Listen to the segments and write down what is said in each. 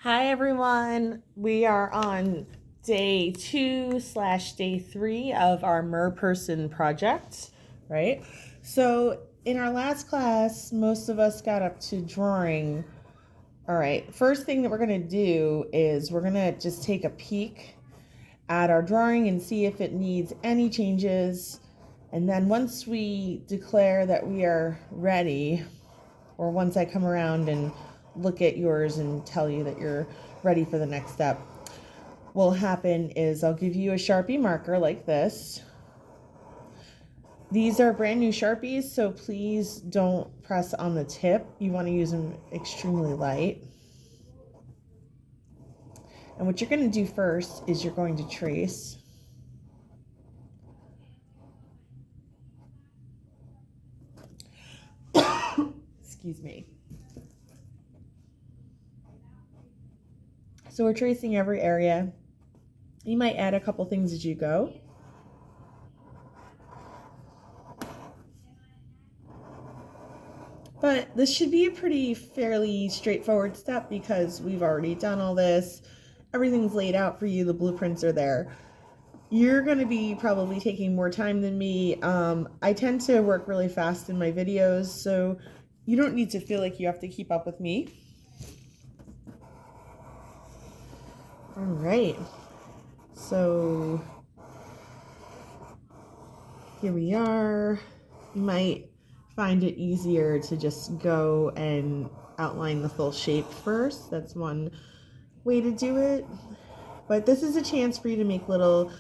Hi everyone, we are on day 2/day 3 of our Mer-person project, right? So in our last class, most of us got up to drawing. All right, first thing that we're gonna do is we're gonna just take a peek at our drawing and see if it needs any changes. And then once we declare that we are ready, or once I come around and look at yours and tell you that you're ready for the next step, what will happen is I'll give you a Sharpie marker like this. These are brand new Sharpies, so please don't press on the tip. You want to use them extremely light. And what you're going to do first is you're going to trace. Excuse me. So we're tracing every area. You might add a couple things as you go. But this should be a pretty fairly straightforward step because we've already done all this. Everything's laid out for you. The blueprints are there. You're going to be probably taking more time than me. I tend to work really fast in my videos, so you don't need to feel like you have to keep up with me. All right. So here we are. You might find it easier to just go and outline the full shape first. That's one way to do it. But this is a chance for you to make little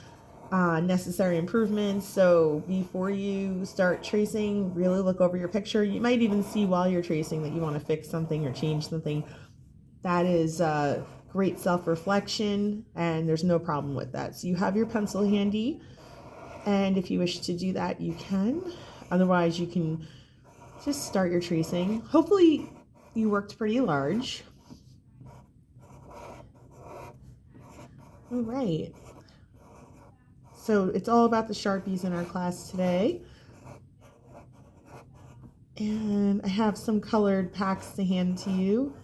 necessary improvements. So before you start tracing, really look over your picture. You might even see while you're tracing that you want to fix something or change something. That is great self-reflection, and there's no problem with that. So you have your pencil handy, and if you wish to do that, you can. Otherwise, you can just start your tracing. Hopefully you worked pretty large. All right. So it's all about the Sharpies in our class today. And I have some colored packs to hand to you.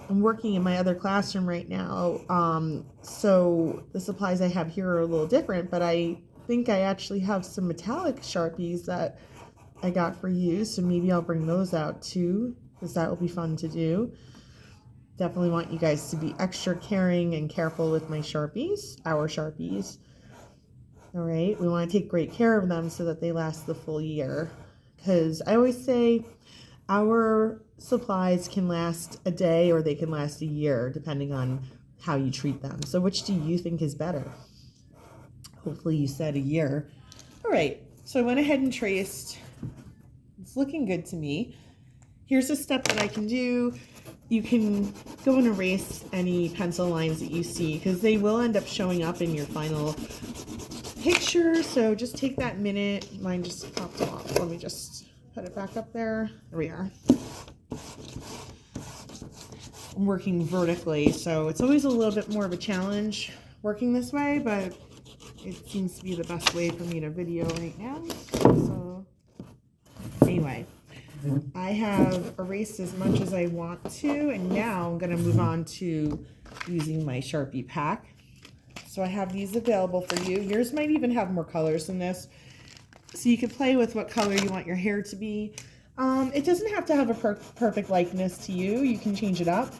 I'm working in my other classroom right now, so the supplies I have here are a little different, but I think I actually have some metallic Sharpies that I got for you, so maybe I'll bring those out too, because that will be fun to do. Definitely want you guys to be extra caring and careful with my Sharpies, our Sharpies. All right, we want to take great care of them so that they last the full year, because I always say our supplies can last a day or they can last a year depending on how you treat them. So which do you think is better? Hopefully you said a year. All right, so I went ahead and traced. It's looking good to me. Here's a step that I can do. You can go and erase any pencil lines that you see because they will end up showing up in your final picture. So just take that minute. Mine just popped off. Let me just put it back up there. There we are. I'm working vertically, so it's always a little bit more of a challenge working this way, but it seems to be the best way for me to video right now. So anyway, I have erased as much as I want to, and now I'm going to move on to using my Sharpie pack. So I have these available for you. Yours might even have more colors than this, so you can play with what color you want your hair to be. It doesn't have to have a perfect likeness to you. You can change it up.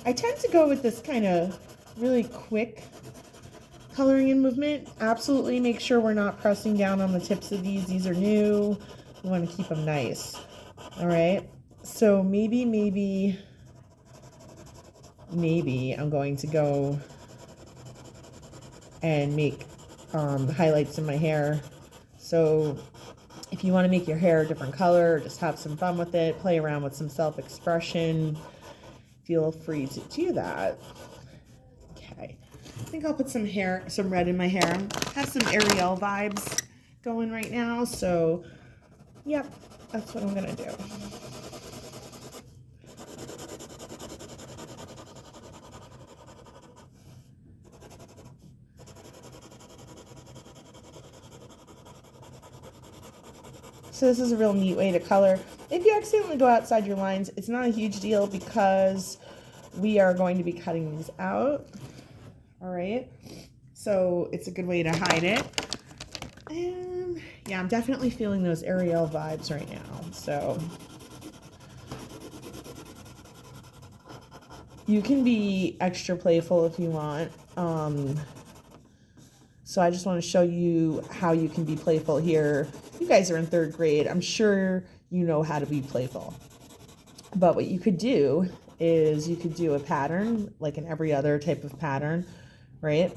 I tend to go with this kind of really quick coloring in movement. Absolutely make sure we're not pressing down on the tips of these. These are new. We want to keep them nice. All right. So maybe I'm going to go and make highlights in my hair. So if you want to make your hair a different color, just have some fun with it, play around with some self-expression, feel free to do that. Okay, I think I'll put some red in my hair. I have some Ariel vibes going right now, so yep, that's what I'm gonna do. So this is a real neat way to color. If you accidentally go outside your lines, it's not a huge deal because we are going to be cutting these out. All right. So it's a good way to hide it. And yeah, I'm definitely feeling those Ariel vibes right now. So you can be extra playful if you want. So I just want to show you how you can be playful here. You guys are in 3rd grade. I'm sure you know how to be playful. But what you could do is you could do a pattern, like in every other type of pattern, right?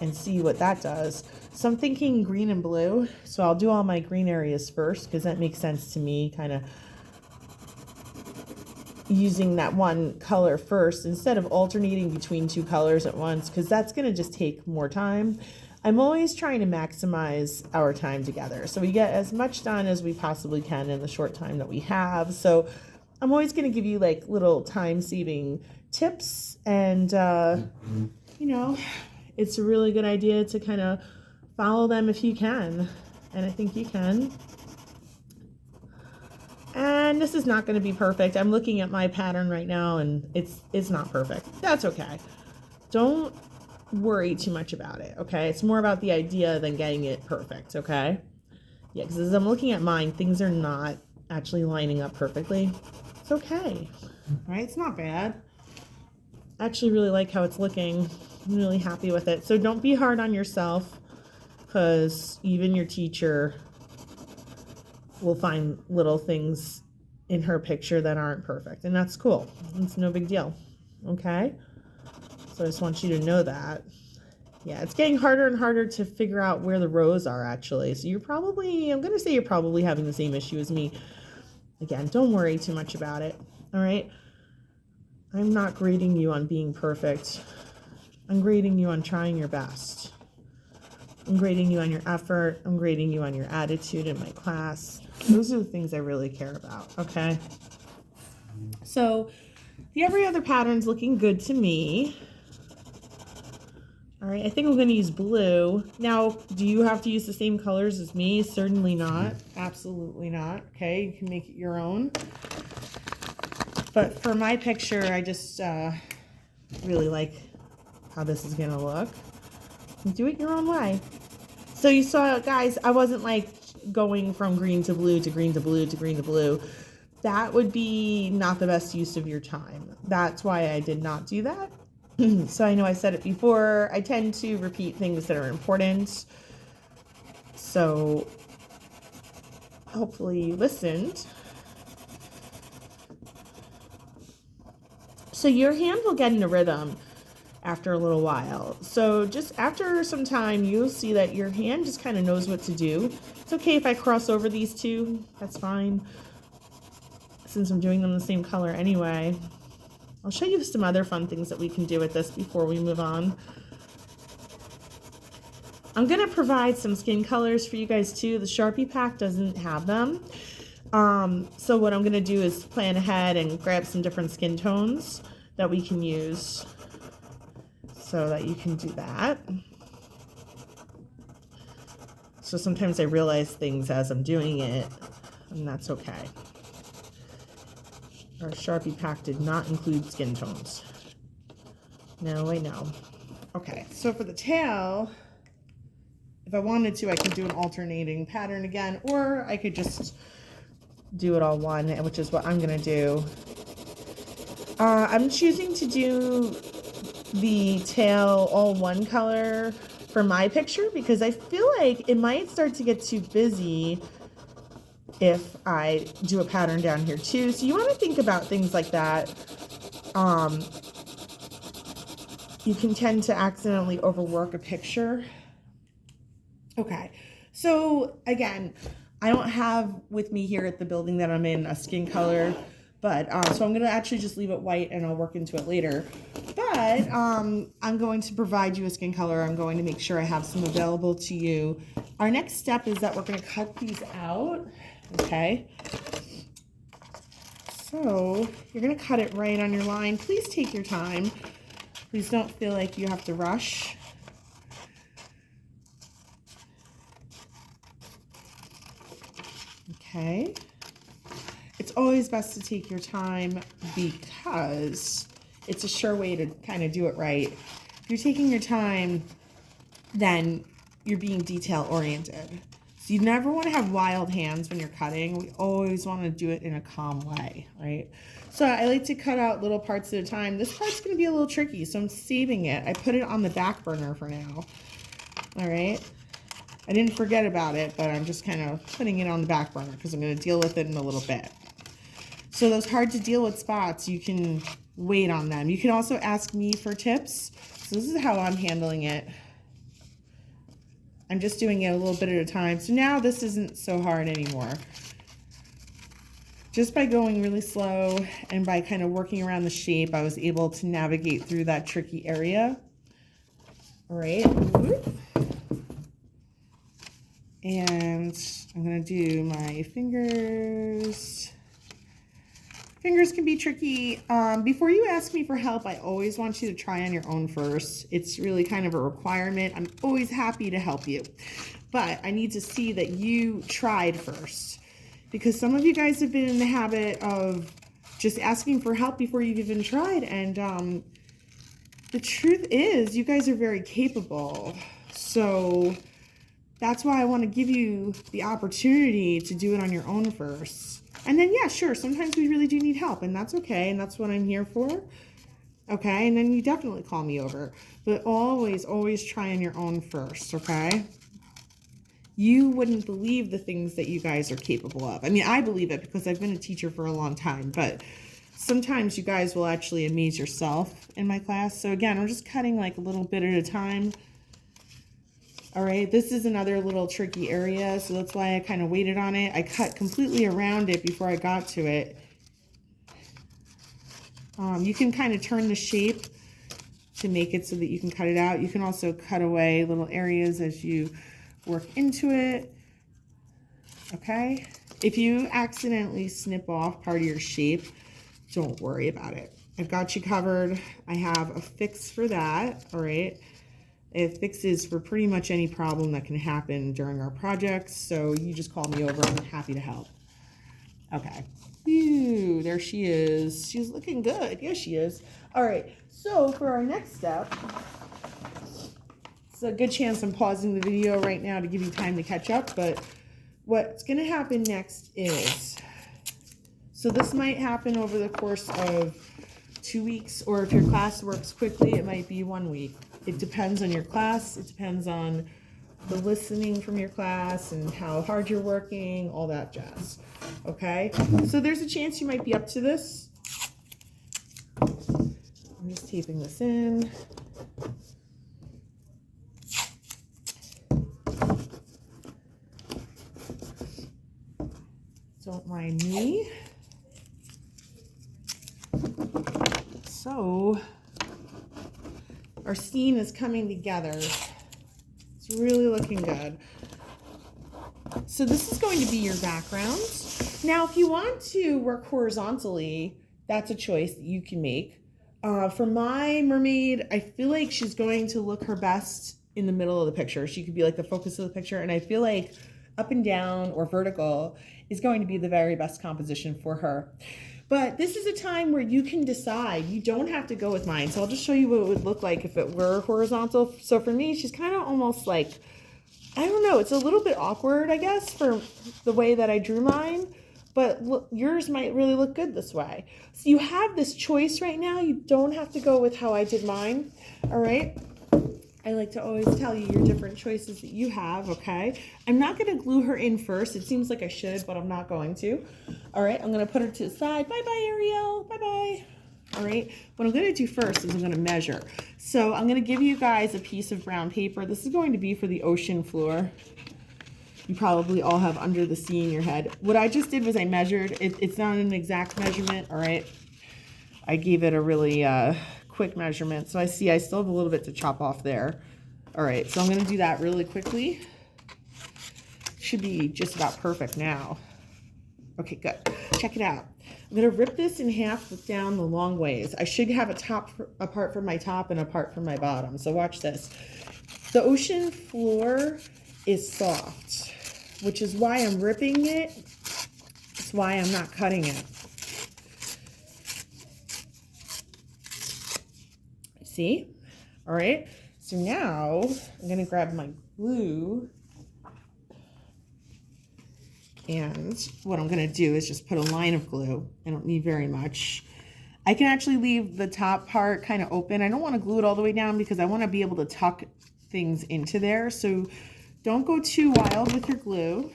And see what that does. So I'm thinking green and blue. So I'll do all my green areas first because that makes sense to me, kind of using that one color first instead of alternating between 2 colors at once, because that's going to just take more time. I'm always trying to maximize our time together so we get as much done as we possibly can in the short time that we have. So I'm always going to give you like little time saving tips, and you know, it's a really good idea to kind of follow them if you can, and I think you can. And this is not going to be perfect. I'm looking at my pattern right now and it's not perfect. That's okay. Don't worry too much about it, okay? It's more about the idea than getting it perfect, okay? Yeah, because as I'm looking at mine, things are not actually lining up perfectly. It's okay, right? It's not bad. I actually really like how it's looking. I'm really happy with it. So don't be hard on yourself, because even your teacher will find little things in her picture that aren't perfect, and that's cool. It's no big deal, okay? So I just want you to know that. Yeah, it's getting harder and harder to figure out where the rows are actually. So you're probably, I'm going to say you're probably having the same issue as me. Again, don't worry too much about it, all right? I'm not grading you on being perfect. I'm grading you on trying your best. I'm grading you on your effort. I'm grading you on your attitude in my class. Those are the things I really care about, okay? So the every other pattern's looking good to me. All right, I think I'm going to use blue. Now, do you have to use the same colors as me? Certainly not. Absolutely not. Okay, you can make it your own. But for my picture, I just really like how this is going to look. Do it your own way. So you saw, guys, I wasn't like going from green to blue to green to blue to green to blue. That would be not the best use of your time. That's why I did not do that. So I know I said it before, I tend to repeat things that are important. So hopefully you listened. So your hand will get in a rhythm after a little while. So just after some time, you'll see that your hand just kind of knows what to do. It's okay if I cross over these two, that's fine, since I'm doing them the same color anyway. I'll show you some other fun things that we can do with this before we move on. I'm going to provide some skin colors for you guys too. The Sharpie pack doesn't have them. So what I'm going to do is plan ahead and grab some different skin tones that we can use so that you can do that. So sometimes I realize things as I'm doing it, and that's okay. Our Sharpie pack did not include skin tones. No, I know. Okay, so for the tail, if I wanted to, I could do an alternating pattern again, or I could just do it all one, which is what I'm gonna do. I'm choosing to do the tail all one color for my picture because I feel like it might start to get too busy if I do a pattern down here too. So you want to think about things like that. You can tend to accidentally overwork a picture. Okay, so again, I don't have with me here at the building that I'm in a skin color, but so I'm going to actually just leave it white and I'll work into it later. But I'm going to provide you a skin color. I'm going to make sure I have some available to you. Our next step is that we're going to cut these out. Okay, so you're going to cut it right on your line. Please take your time. Please don't feel like you have to rush. Okay, it's always best to take your time because it's a sure way to kind of do it right. If you're taking your time, then you're being detail oriented. So you never want to have wild hands when you're cutting. We always want to do it in a calm way, right? So I like to cut out little parts at a time. This part's going to be a little tricky, so I'm saving it. I put it on the back burner for now. All right. I didn't forget about it, but I'm just kind of putting it on the back burner because I'm going to deal with it in a little bit. So those hard to deal with spots, you can wait on them. You can also ask me for tips. So this is how I'm handling it. I'm just doing it a little bit at a time. So now this isn't so hard anymore. Just by going really slow and by kind of working around the shape, I was able to navigate through that tricky area. All right. And I'm going to do my fingers. Fingers can be tricky. Before you ask me for help, I always want you to try on your own first. It's really kind of a requirement. I'm always happy to help you, but I need to see that you tried first, because some of you guys have been in the habit of just asking for help before you've even tried. And the truth is, you guys are very capable. So that's why I want to give you the opportunity to do it on your own first. And then, yeah, sure, sometimes we really do need help, and that's okay, and that's what I'm here for. Okay, and then you definitely call me over. But always, always try on your own first, okay? You wouldn't believe the things that you guys are capable of. I mean, I believe it because I've been a teacher for a long time, but sometimes you guys will actually amaze yourself in my class. So again, I'm just cutting like a little bit at a time. All right, this is another little tricky area, so that's why I kind of waited on it. I cut completely around it before I got to it. You can kind of turn the shape to make it so that you can cut it out. You can also cut away little areas as you work into it. Okay, if you accidentally snip off part of your shape, don't worry about it. I've got you covered. I have a fix for that, all right? It fixes for pretty much any problem that can happen during our projects. So you just call me over. I'm happy to help. Okay. Ew, there she is. She's looking good. Yes, she is. All right. So for our next step, it's a good chance I'm pausing the video right now to give you time to catch up. But what's going to happen next is, so this might happen over the course of 2 weeks, or if your class works quickly, it might be 1 week. It depends on your class. It depends on the listening from your class and how hard you're working, all that jazz. Okay? So there's a chance you might be up to this. I'm just taping this in. Don't mind me. So our scene is coming together. It's really looking good. So this is going to be your background. Now, if you want to work horizontally, that's a choice that you can make. For my mermaid, I feel like she's going to look her best in the middle of the picture. She could be like the focus of the picture. And I feel like up and down or vertical is going to be the very best composition for her. But this is a time where you can decide. You don't have to go with mine. So I'll just show you what it would look like if it were horizontal. So for me, she's kind of almost like, I don't know, it's a little bit awkward, I guess, for the way that I drew mine. But look, yours might really look good this way. So you have this choice right now. You don't have to go with how I did mine. All right. I like to always tell you your different choices that you have, okay? I'm not going to glue her in first. It seems like I should, but I'm not going to. All right, I'm going to put her to the side. Bye-bye, Ariel. Bye-bye. All right, what I'm going to do first is I'm going to measure. So I'm going to give you guys a piece of brown paper. This is going to be for the ocean floor. You probably all have under the sea in your head. What I just did was I measured. It's not an exact measurement, all right? I gave it a really quick measurement. So I see I still have a little bit to chop off there. All right, so I'm going to do that really quickly. Should be just about perfect now. Okay, good. Check it out. I'm going to rip this in half down the long ways. I should have a part from my top and a part from my bottom. So watch this. The ocean floor is soft, which is why I'm ripping it. It's why I'm not cutting it. See? All right. So now I'm going to grab my glue. And what I'm going to do is just put a line of glue. I don't need very much. I can actually leave the top part kind of open. I don't want to glue it all the way down because I want to be able to tuck things into there. So don't go too wild with your glue.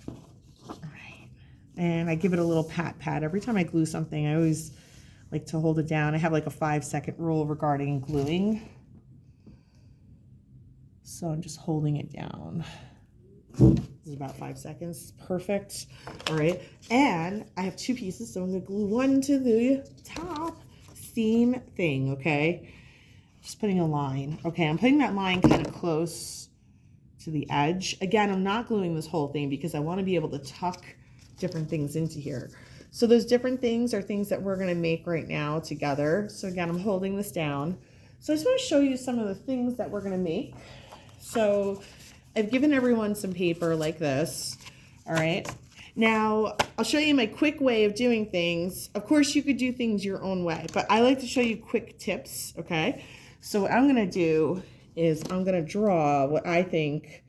All right. And I give it a little pat. Every time I glue something, I always like to hold it down. I have like a 5-second rule regarding gluing. So I'm just holding it down. This is about 5 seconds. Perfect. All right. And I have 2 pieces, so I'm going to glue one to the top. Same thing, okay? Just putting a line. Okay, I'm putting that line kind of close to the edge. Again, I'm not gluing this whole thing because I want to be able to tuck different things into here. So those different things are things that we're going to make right now together. So again, I'm holding this down. So I just want to show you some of the things that we're going to make. So I've given everyone some paper like this. All right. Now I'll show you my quick way of doing things. Of course, you could do things your own way, but I like to show you quick tips. Okay. So what I'm going to do is I'm going to draw what I think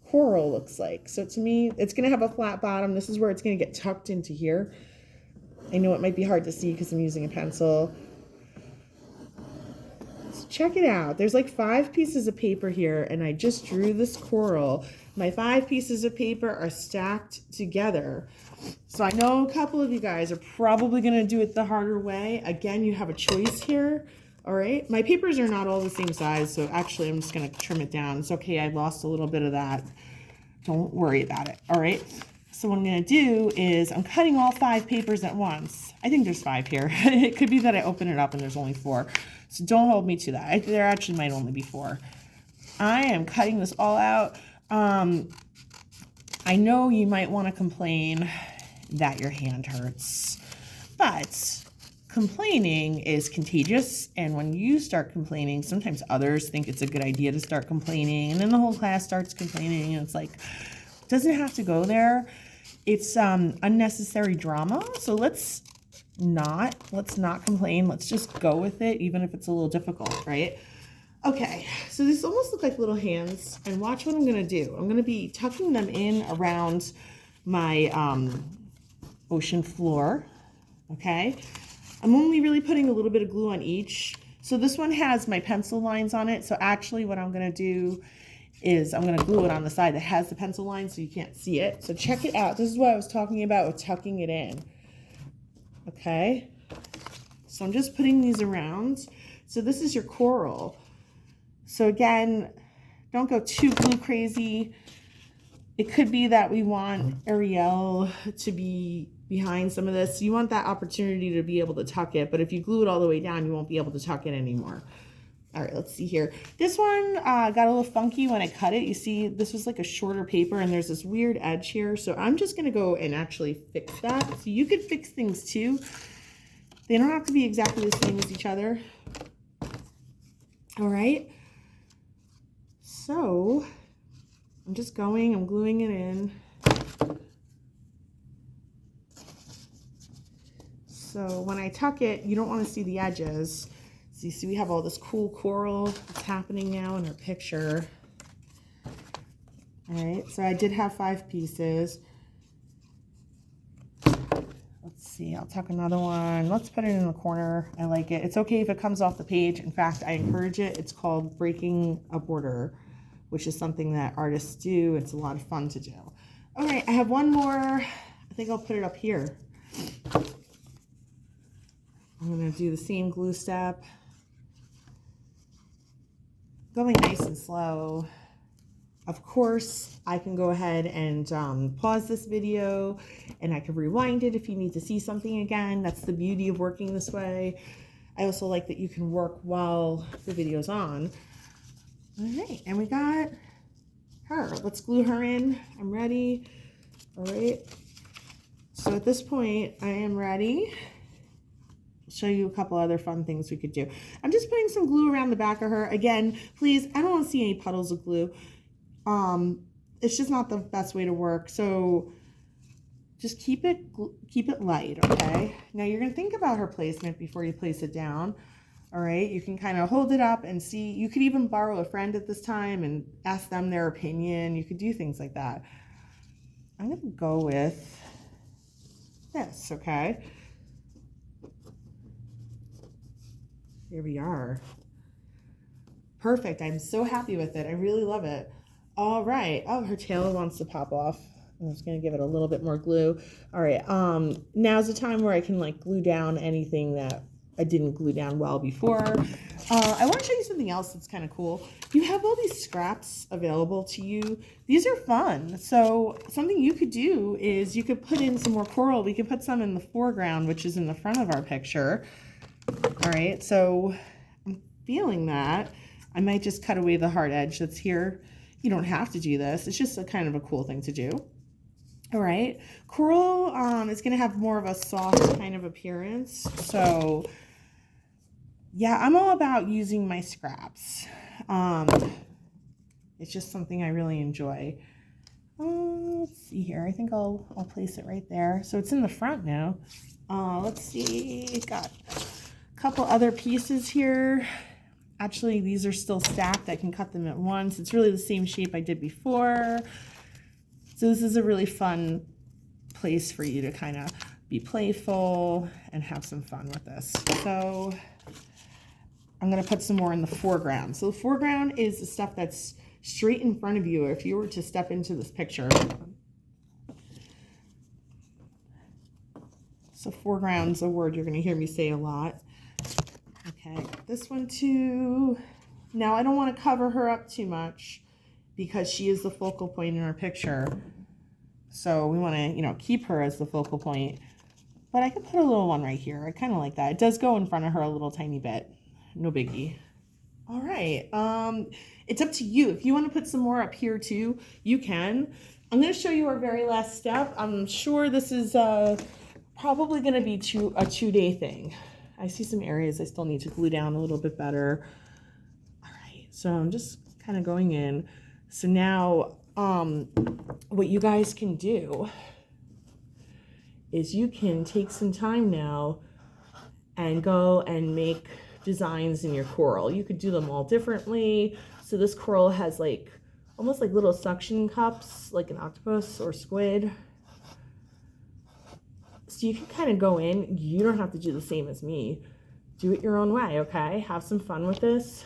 coral looks like. So to me, it's going to have a flat bottom. This is where it's going to get tucked into here. I know it might be hard to see because I'm using a pencil. So check it out. There's like 5 pieces of paper here, and I just drew this coral. My 5 pieces of paper are stacked together. So I know a couple of you guys are probably going to do it the harder way. Again, you have a choice here. All right. My papers are not all the same size, so actually I'm just going to trim it down. It's okay. I lost a little bit of that. Don't worry about it. All right. So what I'm going to do is I'm cutting all 5 papers at once. I think there's 5 here. It could be that I open it up and there's only 4. So don't hold me to that. There actually might only be 4. I am cutting this all out. I know you might want to complain that your hand hurts, but complaining is contagious. And when you start complaining, sometimes others think it's a good idea to start complaining. And then the whole class starts complaining. And it's like, it doesn't have to go there. It's unnecessary drama. So let's not complain. Let's just go with it, even if it's a little difficult, right? Okay, so these almost look like little hands, and watch what I'm gonna do. I'm gonna be tucking them in around my ocean floor, okay? I'm only really putting a little bit of glue on each. So this one has my pencil lines on it. So actually what I'm gonna do is I'm gonna glue it on the side that has the pencil line so you can't see it. So check it out. This is what I was talking about with tucking it in. Okay, so I'm just putting these around. So this is your coral. So again, don't go too glue crazy. It could be that we want eill to be behind some of this. You want that opportunity to be able to tuck it, but if you glue it all the way down, you won't be able to tuck it anymore. All right, let's see here. This one got a little funky when I cut it. You see, this was like a shorter paper and there's this weird edge here. So I'm just gonna go and actually fix that. So you could fix things too. They don't have to be exactly the same as each other. All right. So I'm just going, I'm gluing it in. So when I tuck it, you don't want to see the edges. So you see we have all this cool coral that's happening now in our picture. All right, so I did have 5 pieces. Let's see, I'll tuck another one. Let's put it in the corner. I like it. It's okay if it comes off the page. In fact, I encourage it. It's called breaking a border, which is something that artists do. It's a lot of fun to do. All right, I have one more. I think I'll put it up here. I'm gonna do the same glue step. Going nice and slow. Of course, I can go ahead and pause this video and I can rewind it if you need to see something again. That's the beauty of working this way. I also like that you can work while the video's on. All right, and we got her. Let's glue her in. I'm ready. All right. So at this point, I am ready. Show you a couple other fun things we could do. I'm just putting some glue around the back of her. Again, please, I don't want to see any puddles of glue. It's just not the best way to work. So just keep it light, okay? Now you're gonna think about her placement before you place it down. All right, you can kind of hold it up and see. You could even borrow a friend at this time and ask them their opinion. You could do things like that. I'm going to go with this, okay? Here we are. Perfect. I'm so happy with it. I really love it. All right. Oh, her tail wants to pop off. I'm just going to give it a little bit more glue. All right. Now's the time where I can like glue down anything that I didn't glue down well before. I want to show you something else that's kind of cool. You have all these scraps available to you. These are fun. So something you could do is you could put in some more coral. We could put some in the foreground, which is in the front of our picture. All right. So I'm feeling that. I might just cut away the hard edge that's here. You don't have to do this. It's just a kind of a cool thing to do. All right. Coral is going to have more of a soft kind of appearance. So yeah, I'm all about using my scraps. It's just something I really enjoy. Let's see here. I think I'll place it right there. So it's in the front now. Let's see. Got a couple other pieces here. Actually, these are still stacked. I can cut them at once. It's really the same shape I did before. So this is a really fun place for you to kind of be playful and have some fun with this. So I'm going to put some more in the foreground. So the foreground is the stuff that's straight in front of you if you were to step into this picture. So foreground's a word you're going to hear me say a lot. Okay, this one too. Now I don't want to cover her up too much because she is the focal point in our picture. So we want to, keep her as the focal point. But I could put a little one right here. I kind of like that. It does go in front of her a little tiny bit. No biggie. All right. It's up to you. If you want to put some more up here too, you can. I'm going to show you our very last step. I'm sure this is probably going to be a 2-day thing. I see some areas I still need to glue down a little bit better. All right. So I'm just kind of going in. So now what you guys can do is you can take some time now and go and make designs in your coral. You could do them all differently. So this coral has like almost like little suction cups, like an octopus or squid. So you can kind of go in. You don't have to do the same as me. Do it your own way, okay? Have some fun with this.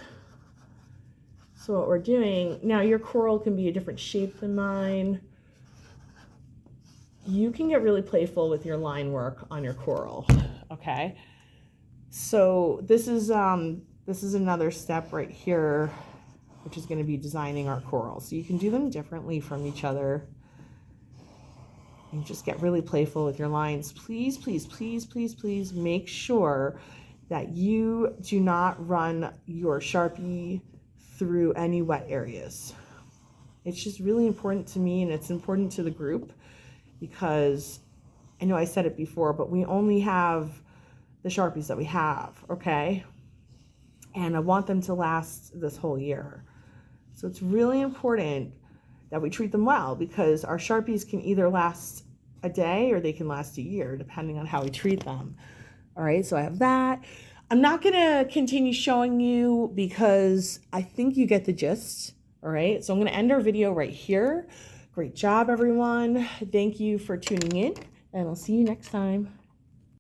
So what we're doing, now your coral can be a different shape than mine. You can get really playful with your line work on your coral, okay? So this is another step right here, which is going to be designing our coral. So you can do them differently from each other. And just get really playful with your lines. Please, please, please, please, please make sure that you do not run your Sharpie through any wet areas. It's just really important to me, and it's important to the group, because I know I said it before, but we only have the Sharpies that we have, okay? And I want them to last this whole year. So it's really important that we treat them well, because our Sharpies can either last a day or they can last a year, depending on how we treat them. All right, so I have that. I'm not gonna continue showing you because I think you get the gist. All right, so I'm gonna end our video right here. Great job, everyone. Thank you for tuning in, and I'll see you next time.